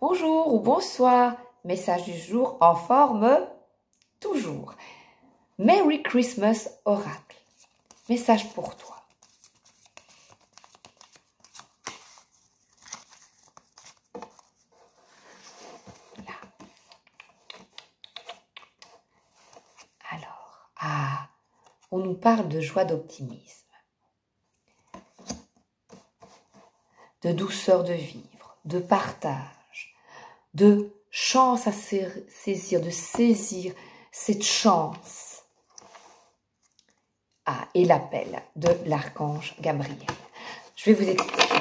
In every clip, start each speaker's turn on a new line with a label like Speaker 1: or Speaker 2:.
Speaker 1: Bonjour ou bonsoir, message du jour en forme toujours. Merry Christmas Oracle, message pour toi. Là. Alors, on nous parle de joie, d'optimisme, de douceur de vivre, de partage, de chance à saisir, de saisir cette chance. Et l'appel de l'archange Gabriel. Je vais vous expliquer.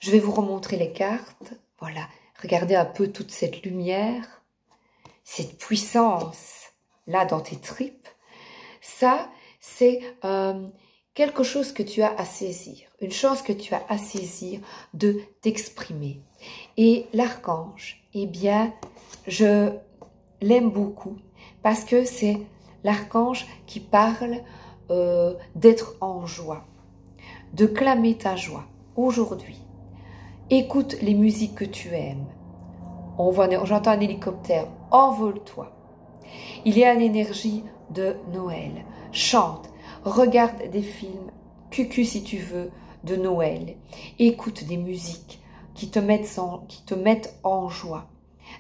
Speaker 1: Je vais vous remontrer les cartes. Voilà, regardez un peu toute cette lumière, cette puissance là dans tes tripes. Ça, c'est quelque chose que tu as à saisir, une chance que tu as à saisir de t'exprimer. Et l'archange, eh bien, je l'aime beaucoup parce que c'est l'archange qui parle d'être en joie, de clamer ta joie aujourd'hui. Écoute les musiques que tu aimes. J'entends un hélicoptère, envole-toi. Il y a une énergie de Noël. Chante, regarde des films, cucu si tu veux, de Noël. Écoute des musiques qui te mettent en joie.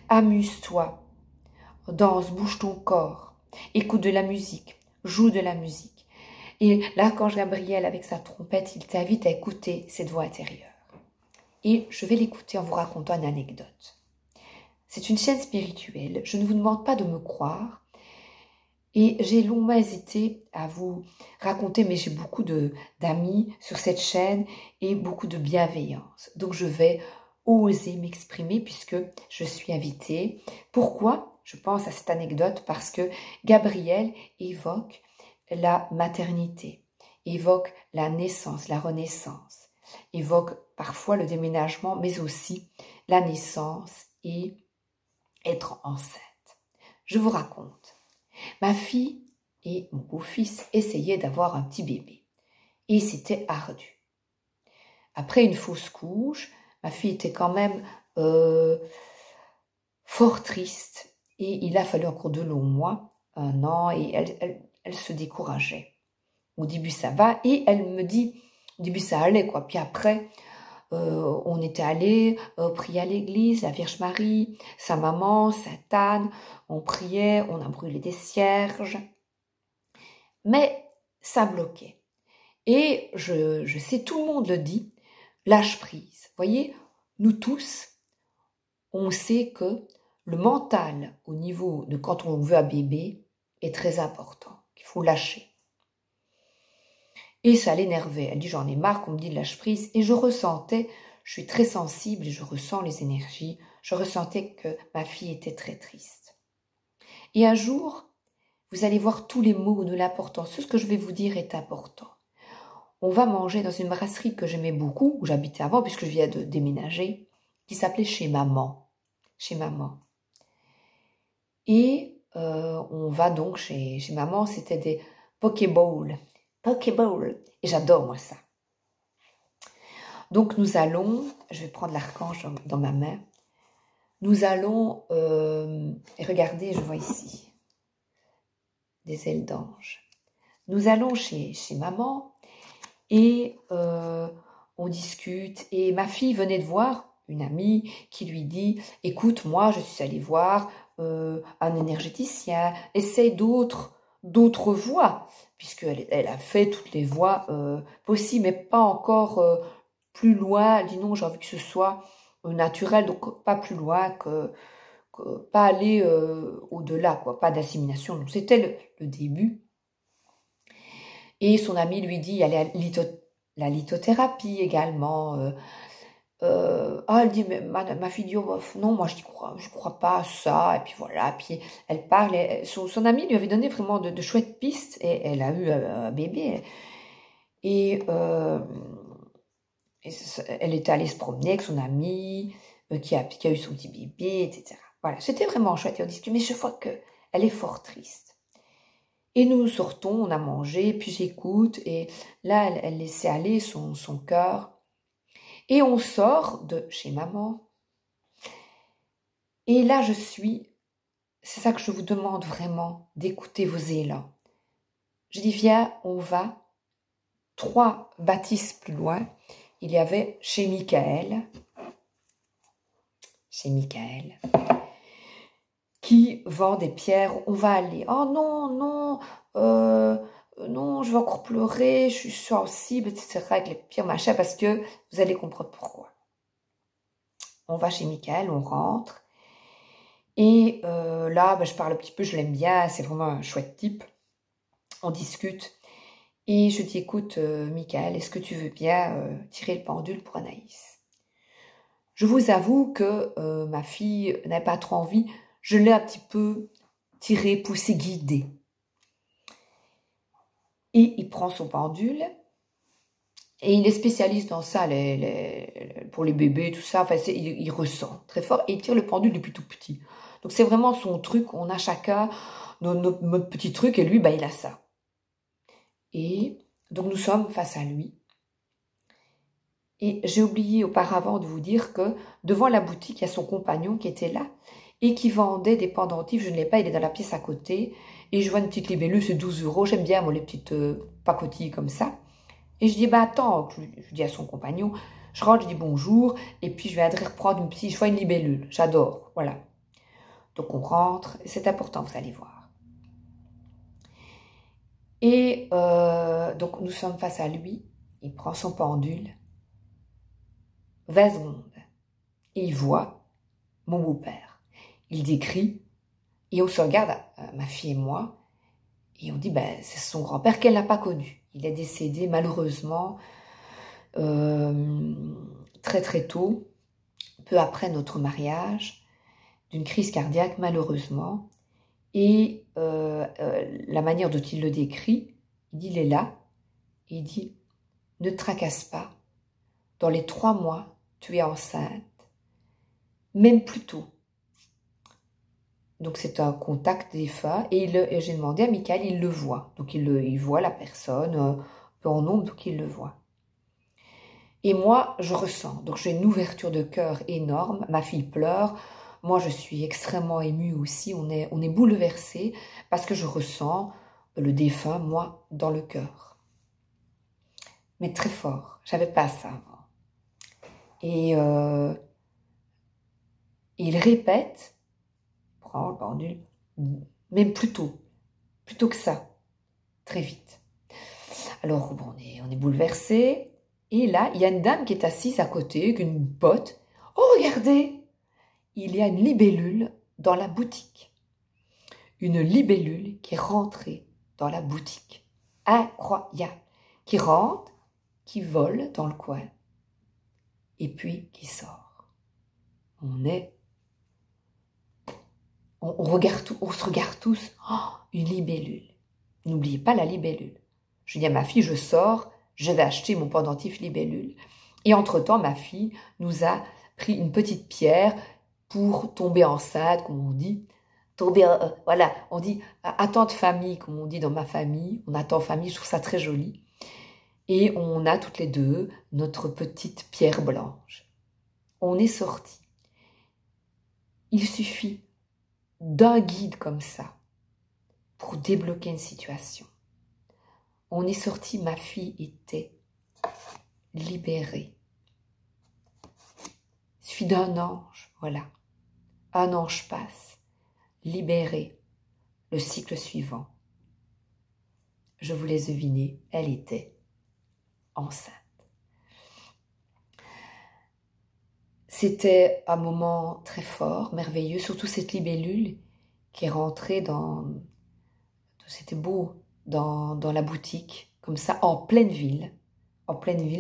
Speaker 1: Amuse-toi, danse, bouge ton corps. Écoute de la musique, joue de la musique. Et l'archange Gabriel, avec sa trompette, il t'invite à écouter cette voix intérieure. Et je vais l'écouter en vous racontant une anecdote. C'est une chaîne spirituelle, je ne vous demande pas de me croire. Et j'ai longuement hésité à vous raconter, mais j'ai beaucoup d'amis sur cette chaîne et beaucoup de bienveillance. Donc je vais oser m'exprimer puisque je suis invitée. Pourquoi je pense à cette anecdote? Parce que Gabriel évoque la maternité, évoque la naissance, la renaissance, évoque parfois le déménagement, mais aussi la naissance et être enceinte. Je vous raconte. Ma fille et mon beau-fils essayaient d'avoir un petit bébé. Et c'était ardu. Après une fausse couche, ma fille était quand même fort triste. Et il a fallu encore de longs mois, 1 an, et elle se décourageait. Au début, ça va. Et elle me dit, au début, ça allait, quoi. Puis après, on était allé prier à l'église, la Vierge Marie, sa maman, Sainte Anne, on priait, on a brûlé des cierges, mais ça bloquait. Et je sais, tout le monde le dit, lâche prise. Vous voyez, nous tous, on sait que le mental au niveau de quand on veut un bébé est très important, qu'il faut lâcher. Et ça l'énervait. Elle dit, j'en ai marre qu'on me dise lâche prise. Et je ressentais, je suis très sensible et je ressens les énergies. Je ressentais que ma fille était très triste. Et un jour, vous allez voir tous les mots de l'importance. Tout ce que je vais vous dire est important. On va manger dans une brasserie que j'aimais beaucoup, où j'habitais avant, puisque je viens de déménager, qui s'appelait Chez Maman. Chez Maman. Et on va donc chez Maman, c'était des Pokéballs. Pokéball. Et j'adore moi ça. Donc nous allons, je vais prendre l'archange dans ma main, nous allons, et regardez, je vois ici, des ailes d'ange. Nous allons chez Maman et on discute. Et ma fille venait de voir une amie qui lui dit, écoute, moi je suis allée voir un énergéticien, essaye d'autres voies, puisqu'elle a fait toutes les voies possibles, mais pas encore plus loin. Elle dit non, j'ai envie que ce soit naturel, donc pas plus loin, pas aller au-delà, quoi, pas d'assimilation. Donc c'était le début. Et son ami lui dit, il y a la lithothérapie également. Elle dit, mais ma fille dit, oh, non, moi je crois pas à ça, et puis voilà, puis elle parle, son amie lui avait donné vraiment de chouettes pistes, et elle a eu un bébé, et elle était allée se promener avec son amie, qui a eu son petit bébé, etc. Voilà, c'était vraiment chouette, et on discute, mais je vois qu'elle est fort triste. Et nous sortons, on a mangé, puis j'écoute, et là, elle laissait aller son cœur. Et on sort de chez maman. Et là, c'est ça que je vous demande vraiment, d'écouter vos élans. Je dis, viens, on va 3 bâtisses plus loin. Il y avait chez Michael, qui vend des pierres. On va aller. Oh non, non, non, je vais encore pleurer, je suis sensible, etc. avec les pierres, machin, parce que vous allez comprendre pourquoi. On va chez Michael, on rentre. Et là, je parle un petit peu, je l'aime bien, c'est vraiment un chouette type. On discute. Et je dis, écoute, Michael, est-ce que tu veux bien tirer le pendule pour Anaïs? Je vous avoue que ma fille n'avait pas trop envie. Je l'ai un petit peu tiré, poussé, guidé. Et il prend son pendule. Et il est spécialiste dans ça, pour les bébés, tout ça. Enfin, il ressent très fort. Et il tire le pendule depuis tout petit. Donc, c'est vraiment son truc. On a chacun notre petit truc. Et lui, il a ça. Et donc, nous sommes face à lui. Et j'ai oublié auparavant de vous dire que devant la boutique, il y a son compagnon qui était là et qui vendait des pendentifs. Je ne l'ai pas, il est dans la pièce à côté. Et je vois une petite libellule, c'est 12 €. J'aime bien, moi, les petites pacotilles comme ça. Et je dis, attends, je dis à son compagnon, je rentre, je dis bonjour, et puis je viendrai reprendre je vois une libellule, j'adore, voilà. Donc on rentre, c'est important, vous allez voir. Et donc nous sommes face à lui, il prend son pendule, 20 secondes, et il voit mon beau-père. Il décrit, et on se regarde, ma fille et moi, et on dit, c'est son grand-père qu'elle n'a pas connu. Il est décédé malheureusement très très tôt, peu après notre mariage, d'une crise cardiaque malheureusement. Et la manière dont il le décrit, il dit, il est là, et il dit, ne te tracasse pas, dans les 3 mois, tu es enceinte, même plus tôt. Donc c'est un contact défunt, et j'ai demandé à Michael, il le voit, donc il voit la personne, peu en nombre, donc il le voit. Et moi, je ressens, donc j'ai une ouverture de cœur énorme, ma fille pleure, moi je suis extrêmement émue aussi, on est bouleversés, parce que je ressens le défunt, moi, dans le cœur. Mais très fort, j'avais pas ça avant. Et il répète, prends le pendule, même plus tôt que ça, très vite. Alors, bon, on est bouleversés. Et là, il y a une dame qui est assise à côté, avec une botte. Oh, regardez! Il y a une libellule dans la boutique. Une libellule qui est rentrée dans la boutique. Incroyable! Qui rentre, qui vole dans le coin. Et puis, qui sort. On se regarde tous. Oh, une libellule. N'oubliez pas la libellule. Je dis à ma fille, je sors, je vais acheter mon pendentif libellule. Et entre-temps, ma fille nous a pris une petite pierre pour tomber enceinte, comme on dit. Voilà, on dit attente famille, comme on dit dans ma famille. On attend famille, je trouve ça très joli. Et on a toutes les deux notre petite pierre blanche. On est sortis. Il suffit d'un guide comme ça pour débloquer une situation. On est sorti, ma fille était libérée. Il suffit d'un ange, voilà. Un ange passe, libéré. Le cycle suivant. Je vous laisse deviner, elle était enceinte. C'était un moment très fort, merveilleux, surtout cette libellule qui est rentrée c'était beau, dans la boutique, comme ça, en pleine ville,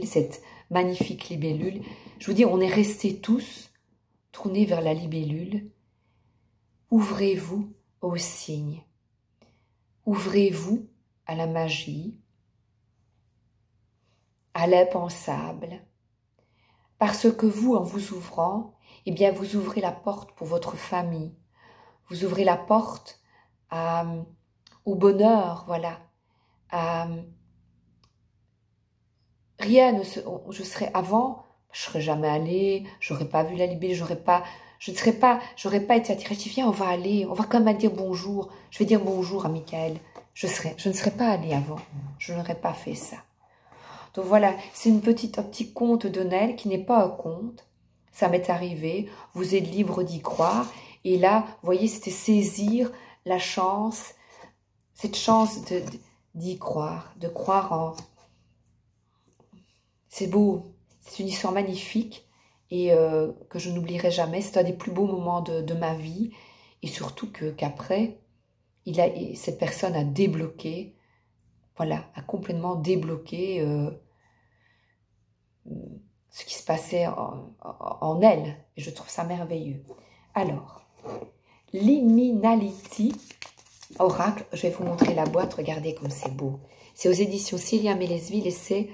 Speaker 1: cette magnifique libellule. Je vous dis, on est restés tous tournés vers la libellule. Ouvrez-vous aux signes. Ouvrez-vous à la magie, à l'impensable. Parce que vous, en vous ouvrant, eh bien, vous ouvrez la porte pour votre famille. Vous ouvrez la porte au bonheur, voilà. Je serais avant, je serais jamais allée, j'aurais pas vu la Libye, j'aurais pas été attirée. Je dis, viens, on va quand même dire bonjour. Je vais dire bonjour à Michael. Je ne serais pas allée avant. Je n'aurais pas fait ça. Donc voilà, c'est un petit conte de Noël qui n'est pas un conte. Ça m'est arrivé, vous êtes libre d'y croire. Et là, vous voyez, c'était saisir la chance, cette chance d'y croire, de croire en... C'est beau, c'est une histoire magnifique et que je n'oublierai jamais. C'est un des plus beaux moments de ma vie. Et surtout qu'après, cette personne a débloqué, voilà, a complètement débloqué ce qui se passait en elle. Et je trouve ça merveilleux. Alors, Liminality Oracle, je vais vous montrer la boîte, regardez comme c'est beau. C'est aux éditions Célia Mélesville et c'est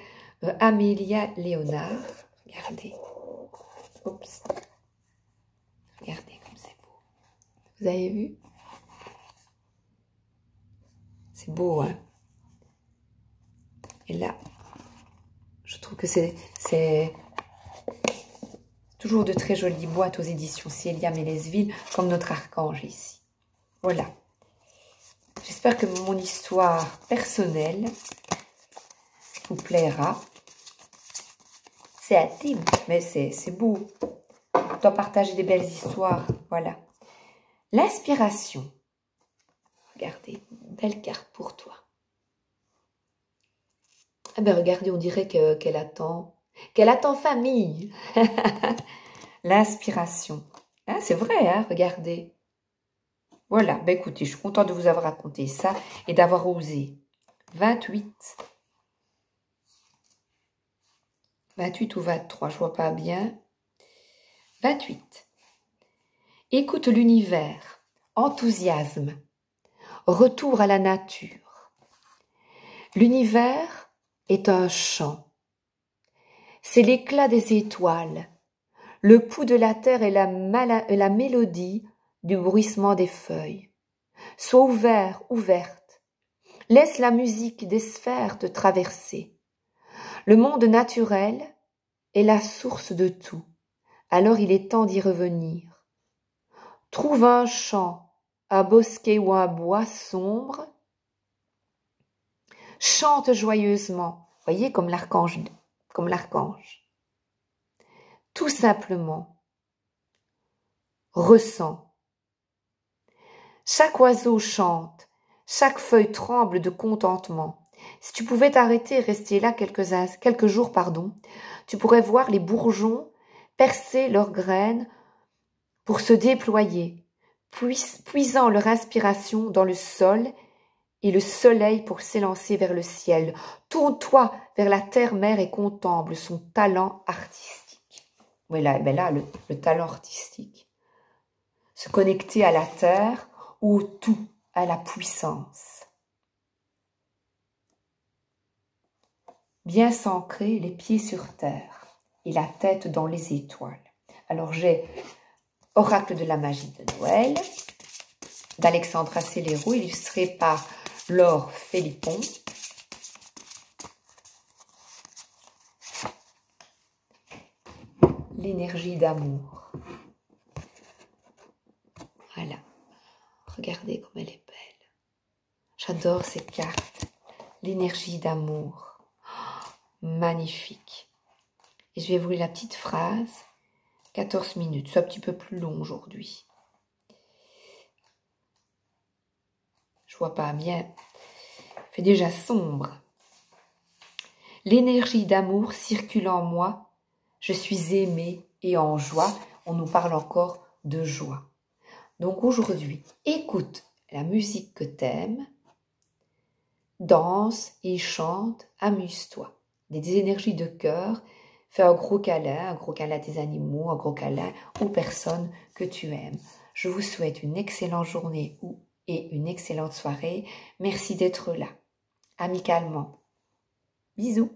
Speaker 1: Amélia Léonard. Regardez. Oups. Regardez comme c'est beau. Vous avez vu? C'est beau, hein? Et là, je trouve que c'est toujours de très jolies boîtes aux éditions Célia Mélesville, comme notre archange ici. Voilà. J'espère que mon histoire personnelle vous plaira. C'est intime, mais c'est beau. On doit partager des belles histoires. Voilà. L'inspiration. Regardez, une belle carte pour toi. Ah ben regardez, on dirait qu'elle attend famille. L'inspiration. Hein, c'est vrai, hein, regardez. Voilà, ben écoutez, je suis contente de vous avoir raconté ça et d'avoir osé. 28. 28 ou 23, je vois pas bien. 28. Écoute l'univers. Enthousiasme. Retour à la nature. L'univers est un chant. C'est l'éclat des étoiles, le pouls de la terre et la mélodie du bruissement des feuilles. Sois ouvert, ouverte. Laisse la musique des sphères te traverser. Le monde naturel est la source de tout. Alors il est temps d'y revenir. Trouve un champ, un bosquet ou un bois sombre. Chante joyeusement, voyez comme l'archange. Tout simplement, ressens. Chaque oiseau chante, chaque feuille tremble de contentement. Si tu pouvais t'arrêter et rester là quelques jours, tu pourrais voir les bourgeons percer leurs graines pour se déployer, puisant leur inspiration dans le sol et le soleil pour s'élancer vers le ciel. Tourne-toi vers la terre-mère et contemple son talent artistique. Oui, là, le talent artistique. Se connecter à la terre ou au tout, à la puissance. Bien s'ancrer, les pieds sur terre et la tête dans les étoiles. Alors j'ai Oracle de la magie de Noël d'Alexandra Célero, illustré par Laure Philippon. L'énergie d'amour. Voilà. Regardez comme elle est belle. J'adore cette carte. L'énergie d'amour. Oh, magnifique. Et je vais vous lire la petite phrase. 14 minutes. C'est un petit peu plus long aujourd'hui. Je vois pas bien. Il fait déjà sombre. L'énergie d'amour circule en moi. Je suis aimée et en joie. On nous parle encore de joie. Donc aujourd'hui, écoute la musique que t'aimes, danse et chante, amuse-toi. Des énergies de cœur, fais un gros câlin à tes animaux, un gros câlin aux personnes que tu aimes. Je vous souhaite une excellente journée et une excellente soirée. Merci d'être là, amicalement. Bisous.